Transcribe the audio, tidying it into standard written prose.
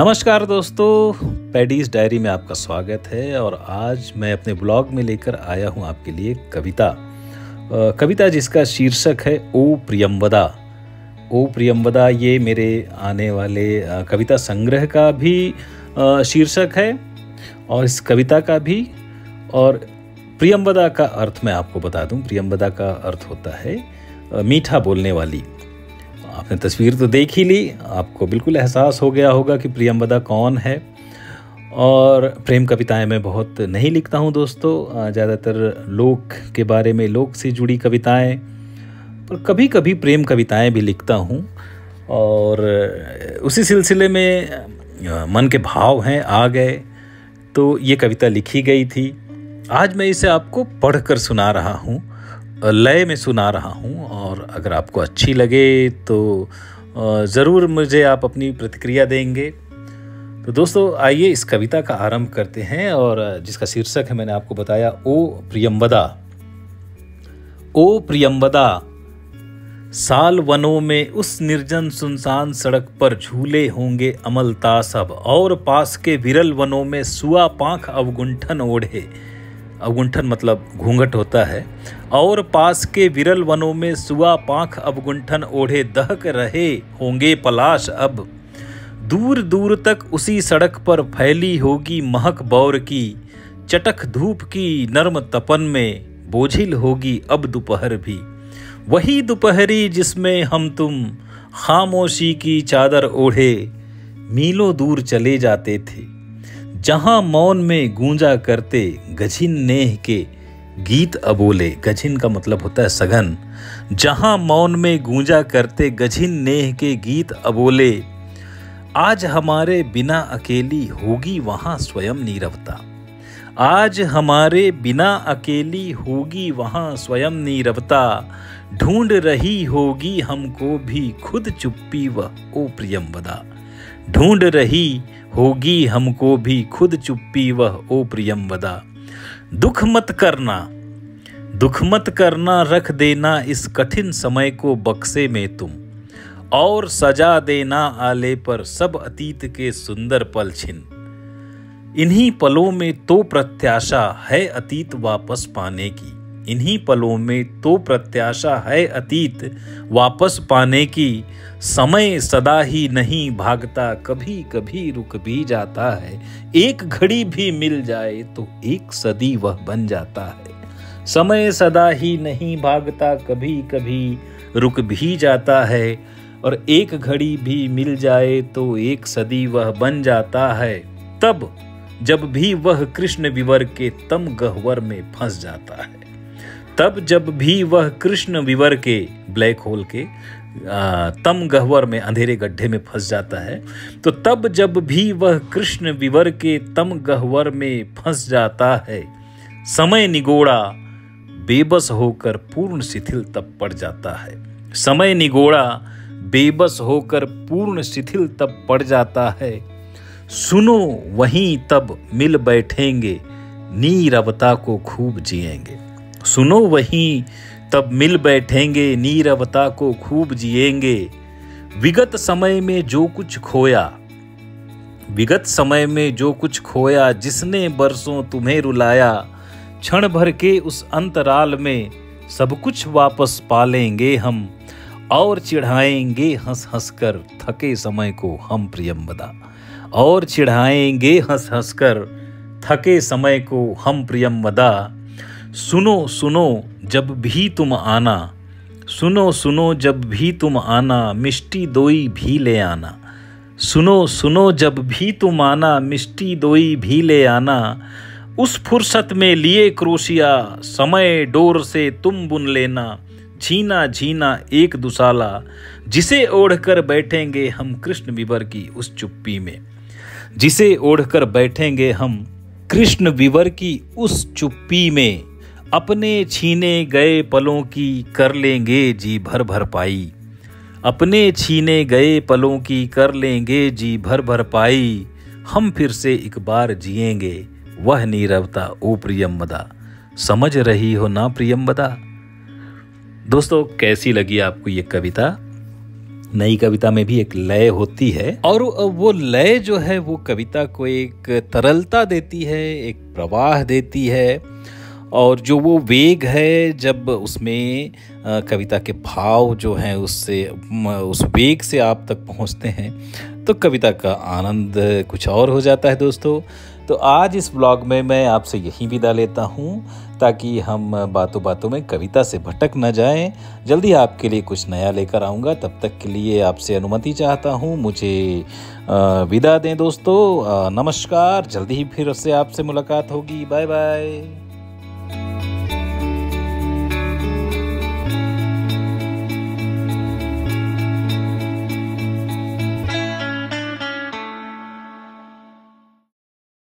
नमस्कार दोस्तों, paddies diary में आपका स्वागत है। और आज मैं अपने ब्लॉग में लेकर आया हूं आपके लिए कविता जिसका शीर्षक है ओ प्रियंवदा। ओ प्रियंवदा ये मेरे आने वाले कविता संग्रह का भी शीर्षक है और इस कविता का भी। और प्रियंवदा का अर्थ मैं आपको बता दूं। प्रियंवदा का अर्थ होता है मीठा बोलने वाली। आपने तस्वीर तो देख ही ली, आपको बिल्कुल एहसास हो गया होगा कि प्रियंवदा कौन है। और प्रेम कविताएं मैं बहुत नहीं लिखता हूं दोस्तों, ज़्यादातर लोक के बारे में, लोक से जुड़ी कविताएं, पर कभी कभी प्रेम कविताएं भी लिखता हूं। और उसी सिलसिले में मन के भाव हैं आ गए तो ये कविता लिखी गई थी। आज मैं इसे आपको पढ़कर सुना रहा हूं, लय में सुना रहा हूं। और अगर आपको अच्छी लगे तो ज़रूर मुझे आप अपनी प्रतिक्रिया देंगे। तो दोस्तों आइए इस कविता का आरंभ करते हैं, और जिसका शीर्षक है, मैंने आपको बताया, ओ प्रियंवदा। ओ प्रियंवदा, साल वनों में उस निर्जन सुनसान सड़क पर झूले होंगे अमलता सब, और पास के विरल वनों में सुआ पांख अवगुंठन ओढ़े। अवगुंठन मतलब घूंघट होता है। और पास के विरल वनों में सुआ पांख अवगुंठन ओढ़े दहक रहे होंगे पलाश अब। दूर दूर तक उसी सड़क पर फैली होगी महक बौर की, चटक धूप की नर्म तपन में बोझिल होगी अब दोपहर भी। वही दोपहरी जिसमें हम तुम खामोशी की चादर ओढ़े मीलों दूर चले जाते थे, जहां मौन में गूंजा करते गझिन नेह के गीत अबोले। गझिन का मतलब होता है सघन। जहां मौन में गूंजा करते गझिन नेह के गीत अबोले, आज हमारे बिना अकेली होगी वहां स्वयं नीरवता। आज हमारे बिना अकेली होगी वहां स्वयं नीरवता, ढूंढ रही होगी हमको भी खुद चुप्पी वह ओ प्रियंवदा। ढूंढ रही होगी हमको भी खुद चुप्पी वह ओ प्रियंवदा। दुख मत करना, रख देना इस कठिन समय को बक्से में तुम, और सजा देना आले पर सब अतीत के सुंदर पल छिन। इन्हीं पलों में तो प्रत्याशा है अतीत वापस पाने की। इन्हीं पलों में तो प्रत्याशा है अतीत वापस पाने की। समय सदा ही नहीं भागता, कभी कभी रुक भी जाता है। एक घड़ी भी मिल जाए तो एक सदी वह बन जाता है। समय सदा ही नहीं भागता, कभी कभी रुक भी जाता है। और एक घड़ी भी मिल जाए तो एक सदी वह बन जाता है। तब जब भी वह कृष्ण विवर के तम गह्वर में फंस जाता है। तब जब भी वह कृष्ण विवर के, ब्लैक होल के तम गह्वर में, अंधेरे गड्ढे में फंस जाता है, तो तब जब भी वह कृष्ण विवर के तम गह्वर में फंस जाता है, समय निगोड़ा बेबस होकर पूर्ण शिथिल तब पड़ जाता है। समय निगोड़ा बेबस होकर पूर्ण शिथिल तब पड़ जाता है। सुनो वहीं तब मिल बैठेंगे, नीरवता को खूब जिएंगे। सुनो वहीं तब मिल बैठेंगे, नीरवता को खूब जिएंगे। विगत समय में जो कुछ खोया, जिसने बरसों तुम्हें रुलाया, क्षण भर के उस अंतराल में सब कुछ वापस पालेंगे हम, और चिढ़ाएंगे हंस हंस कर थके समय को हम प्रियंवदा। और चिढ़ाएंगे हंस हंस कर थके समय को हम प्रियंवदा। सुनो सुनो जब भी तुम आना, सुनो सुनो जब भी तुम आना, मिष्टी दोई भी ले आना। सुनो सुनो जब भी तुम आना, मिष्टी दोई भी ले आना। उस फुर्सत में लिए क्रोशिया, समय डोर से तुम बुन लेना। झीना झीना एक दुसाला, जिसे ओढ़कर बैठेंगे हम कृष्ण विवर की उस चुप्पी में। जिसे ओढ़कर बैठेंगे हम कृष्ण विवर की उस चुप्पी में। अपने छीने गए पलों की कर लेंगे जी भर भरपाई। अपने छीने गए पलों की कर लेंगे जी भर भरपाई। हम फिर से एक बार जिएंगे वह नीरवता ओ प्रियंवदा। समझ रही हो ना प्रियंवदा। दोस्तों कैसी लगी आपको ये कविता? नई कविता में भी एक लय होती है और वो लय जो है वो कविता को एक तरलता देती है, एक प्रवाह देती है। और जो वो वेग है, जब उसमें कविता के भाव जो हैं उससे उस वेग से आप तक पहुंचते हैं तो कविता का आनंद कुछ और हो जाता है दोस्तों। तो आज इस ब्लॉग में मैं आपसे यहीं विदा लेता हूँ ताकि हम बातों बातों में कविता से भटक न जाएं। जल्दी आपके लिए कुछ नया लेकर आऊँगा, तब तक के लिए आपसे अनुमति चाहता हूँ, मुझे विदा दें दोस्तों। नमस्कार, जल्दी ही फिर से आपसे मुलाकात होगी। Bye bye.